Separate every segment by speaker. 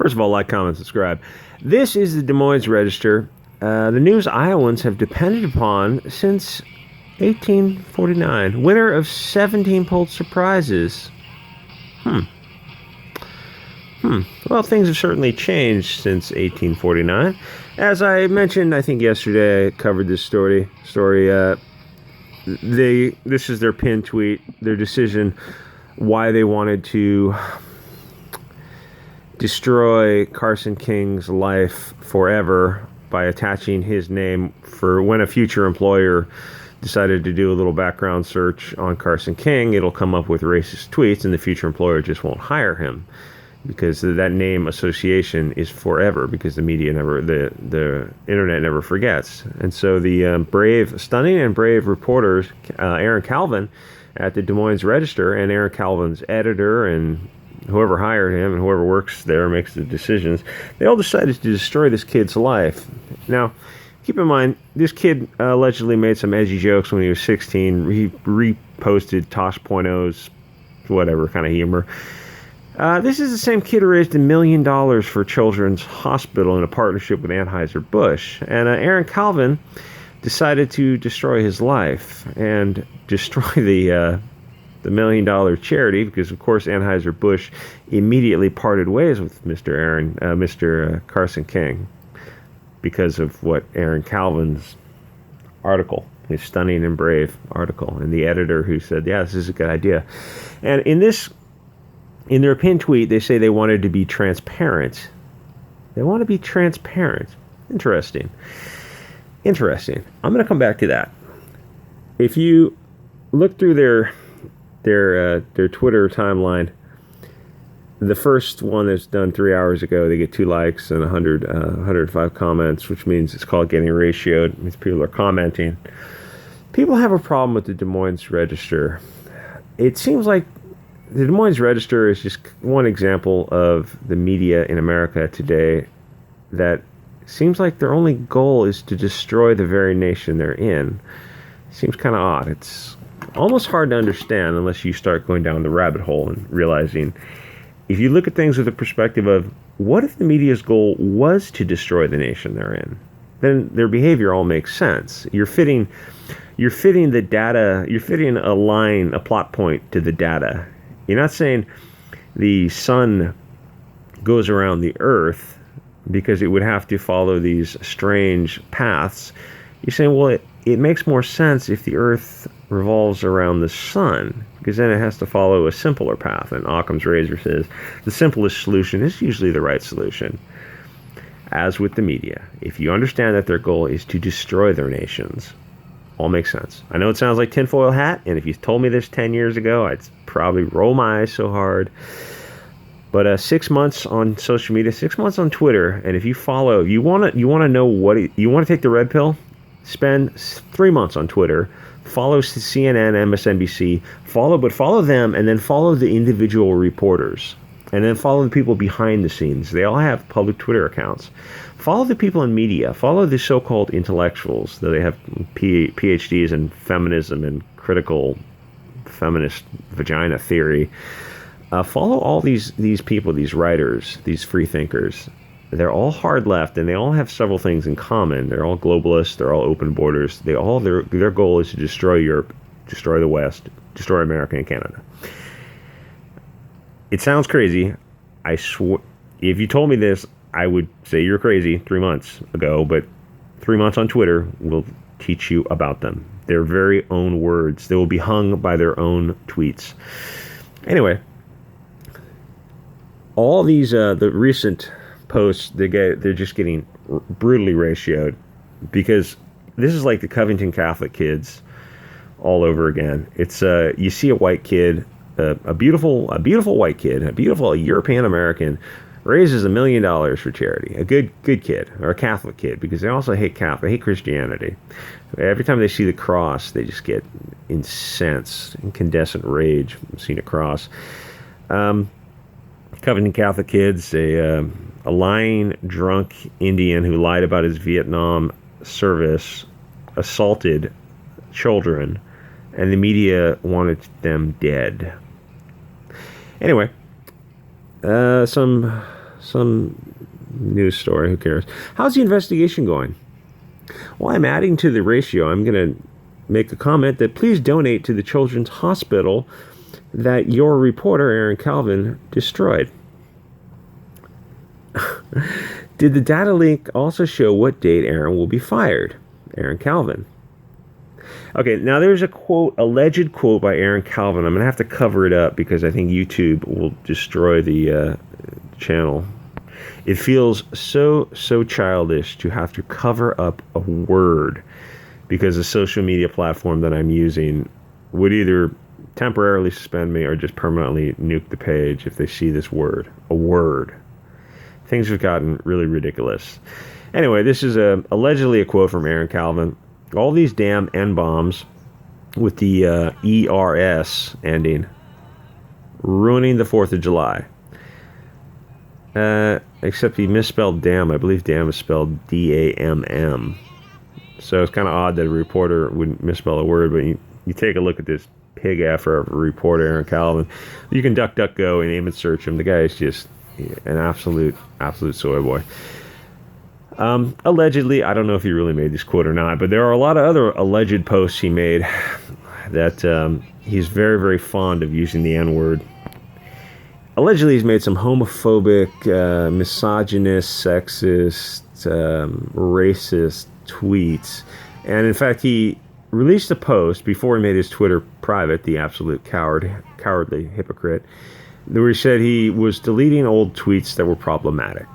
Speaker 1: First of all, like, comment, subscribe. This is the Des Moines Register, the news Iowans have depended upon since 1849. Winner of 17 Pulitzer Prizes. Well, things have certainly changed since 1849. As I mentioned, I think yesterday, I covered this story. This is their pinned tweet, their decision, why they wanted to destroy Carson King's life forever by attaching his name for when a future employer decided to do a little background search on Carson King, it'll come up with racist tweets, and the future employer just won't hire him because that name association is forever, because the media never, the internet never forgets. And so the stunning and brave reporters, Aaron Calvin at the Des Moines Register, and Aaron Calvin's editor and whoever hired him and whoever works there makes the decisions, they all decided to destroy this kid's life. Now, keep in mind, this kid allegedly made some edgy jokes when he was 16. He reposted Tosh.0's whatever kind of humor. This is the same kid who raised $1 million for Children's Hospital in a partnership with Anheuser-Busch. And Aaron Calvin decided to destroy his life and destroy the $1 million charity, because of course Anheuser-Busch immediately parted ways with Mr. Carson King because of what Aaron Calvin's article, his stunning and brave article, and the editor who said, yeah, this is a good idea. And in their pinned tweet, they say they wanted to be transparent. They want to be transparent. Interesting. I'm going to come back to that. If you look through their Twitter timeline, the first one that's done 3 hours ago, they get 2 likes and 105 comments, which means it's called getting ratioed. It means people are commenting. People have a problem with the Des Moines Register. It seems like the Des Moines Register is just one example of the media in America today that seems like their only goal is to destroy the very nation they're in. Seems kind of odd. It's almost hard to understand unless you start going down the rabbit hole and realizing, if you look at things with the perspective of what if the media's goal was to destroy the nation they're in, then their behavior all makes sense. You're fitting the data, you're fitting a plot point to the data. You're not saying the sun goes around the earth because it would have to follow these strange paths. You're saying, well, it makes more sense if the earth revolves around the sun, because then it has to follow a simpler path. And Occam's razor says the simplest solution is usually the right solution. As with the media, if you understand that their goal is to destroy their nations, all makes sense. I know it sounds like tinfoil hat, and if you told me this 10 years ago, I'd probably roll my eyes so hard. But 6 months on social media, 6 months on Twitter, and if you follow, you want to know you want to take the red pill, spend 3 months on Twitter, follow CNN, MSNBC, follow them, and then follow the individual reporters, and then follow the people behind the scenes. They all have public Twitter accounts. Follow the people in media. Follow the so-called intellectuals, though they have PhDs in feminism and critical feminist vagina theory. Follow all these people, these writers, these free thinkers. They're all hard left, and they all have several things in common. They're all globalists. They're all open borders. Their goal is to destroy Europe, destroy the West, destroy America and Canada. It sounds crazy. I swear, if you told me this, I would say you're crazy 3 months ago, but 3 months on Twitter will teach you about them. Their very own words. They will be hung by their own tweets. Anyway, all these, the recent posts, they're just getting brutally ratioed, because this is like the Covington Catholic kids all over again. It's, you see a white kid, a beautiful white kid, a beautiful European American, raises $1 million for charity. A good kid, or a Catholic kid, because they also hate Christianity. Every time they see the cross, they just get incandescent rage from seeing a cross. Covington Catholic kids, a lying, drunk Indian who lied about his Vietnam service, assaulted children, and the media wanted them dead. Anyway, some some news story. Who cares? How's the investigation going? Well, I'm adding to the ratio. I'm going to make a comment that please donate to the children's hospital that your reporter, Aaron Calvin, destroyed. Did the data leak also show what date Aaron will be fired? Aaron Calvin. Okay, now there's a quote, alleged quote by Aaron Calvin. I'm going to have to cover it up because I think YouTube will destroy the channel. It feels so childish to have to cover up a word because the social media platform that I'm using would either temporarily suspend me or just permanently nuke the page if they see this word, a word. Things have gotten really ridiculous. Anyway, this is allegedly a quote from Aaron Calvin. All these damn N-bombs with the ERS ending, ruining the 4th of July. Except he misspelled damn. I believe damn is spelled D-A-M-M. So it's kind of odd that a reporter would misspell a word, but you take a look at this pig after a reporter, Aaron Calvin. You can DuckDuckGo and image search him. The guy is just an absolute soy boy. Allegedly, I don't know if he really made this quote or not, but there are a lot of other alleged posts he made that he's very, very fond of using the N-word. Allegedly, he's made some homophobic, misogynist, sexist, racist tweets. And in fact, he released a post before he made his Twitter private, the absolute cowardly hypocrite, where he said he was deleting old tweets that were problematic.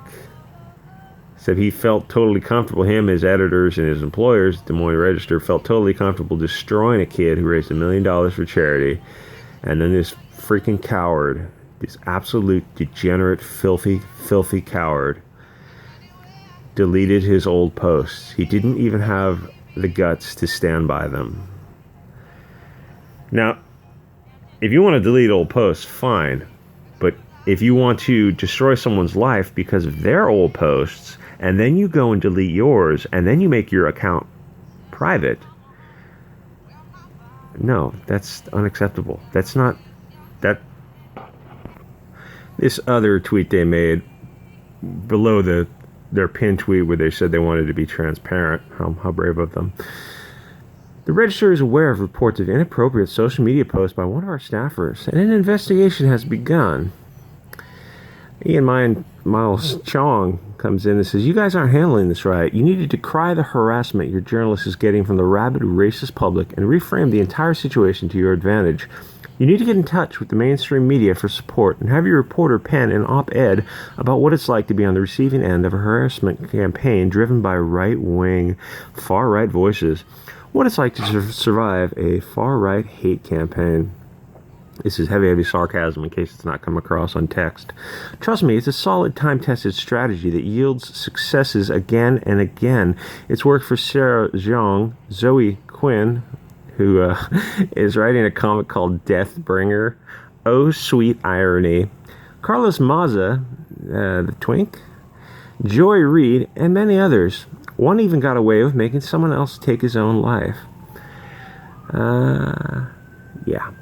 Speaker 1: Said he felt totally comfortable, him, his editors, and his employers, Des Moines Register, felt totally comfortable destroying a kid who raised $1 million for charity. And then this freaking coward, this absolute degenerate, filthy coward, deleted his old posts. He didn't even have the guts to stand by them. Now, if you want to delete old posts, fine. But if you want to destroy someone's life because of their old posts, and then you go and delete yours, and then you make your account private, no, that's unacceptable. That's not that. This other tweet they made below their pinned tweet where they said they wanted to be transparent. How brave of them. The Register is aware of reports of inappropriate social media posts by one of our staffers, and an investigation has begun. Ian Miles Chong comes in and says, you guys aren't handling this right. You need to decry the harassment your journalist is getting from the rabid racist public and reframe the entire situation to your advantage. You need to get in touch with the mainstream media for support and have your reporter pen an op-ed about what it's like to be on the receiving end of a harassment campaign driven by right-wing, far-right voices. What it's like to survive a far-right hate campaign. This is heavy sarcasm in case it's not come across on text. Trust me, it's a solid, time-tested strategy that yields successes again and again. It's worked for Sarah Zhang, Zoe Quinn, who is writing a comic called Deathbringer. Oh, sweet irony. Carlos Maza, the twink, Joy Reid, and many others. One even got away with making someone else take his own life. Yeah.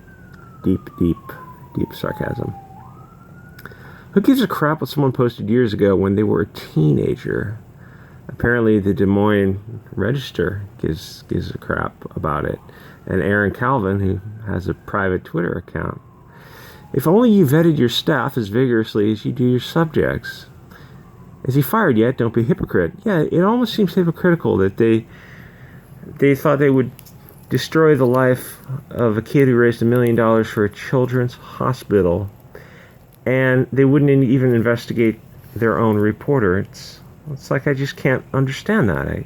Speaker 1: Deep sarcasm. Who gives a crap what someone posted years ago when they were a teenager? Apparently the Des Moines Register gives a crap about it. And Aaron Calvin, who has a private Twitter account. If only you vetted your staff as vigorously as you do your subjects. Is he fired yet? Don't be a hypocrite. Yeah, it almost seems hypocritical that they thought they would destroy the life of a kid who raised $1 million for a children's hospital, and they wouldn't even investigate their own reporter. It's like I just can't understand that.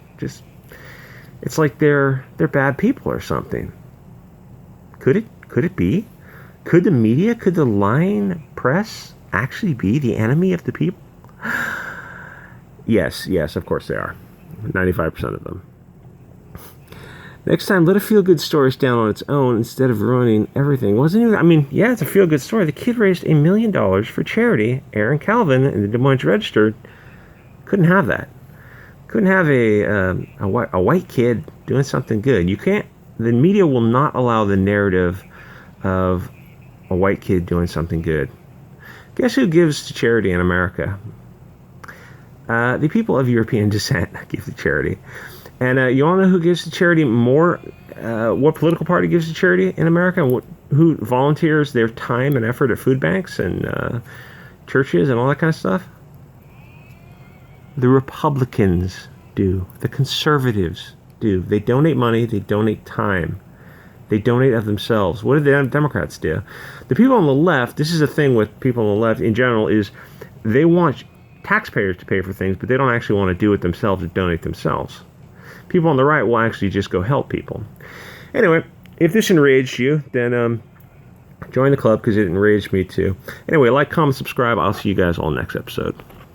Speaker 1: It's like they're bad people or something. Could it be? Could the media, could the lying press actually be the enemy of the people? Yes, of course they are. 95% of them. Next time, let a feel-good story stand on its own instead of ruining everything. It's a feel-good story. The kid raised $1 million for charity. Aaron Calvin and the Des Moines Register couldn't have that. Couldn't have a white kid doing something good. You can't. The media will not allow the narrative of a white kid doing something good. Guess who gives to charity in America? The people of European descent give to charity. And you all know who gives to charity more? What political party gives to charity in America? Who volunteers their time and effort at food banks and churches and all that kind of stuff? The Republicans do. The conservatives do. They donate money. They donate time. They donate of themselves. What do the Democrats do? The people on the left, this is a thing with people on the left in general, is they want taxpayers to pay for things, but they don't actually want to do it themselves or donate themselves. People on the right will actually just go help people. Anyway, if this enraged you, then join the club because it enraged me too. Anyway, like, comment, subscribe. I'll see you guys all next episode.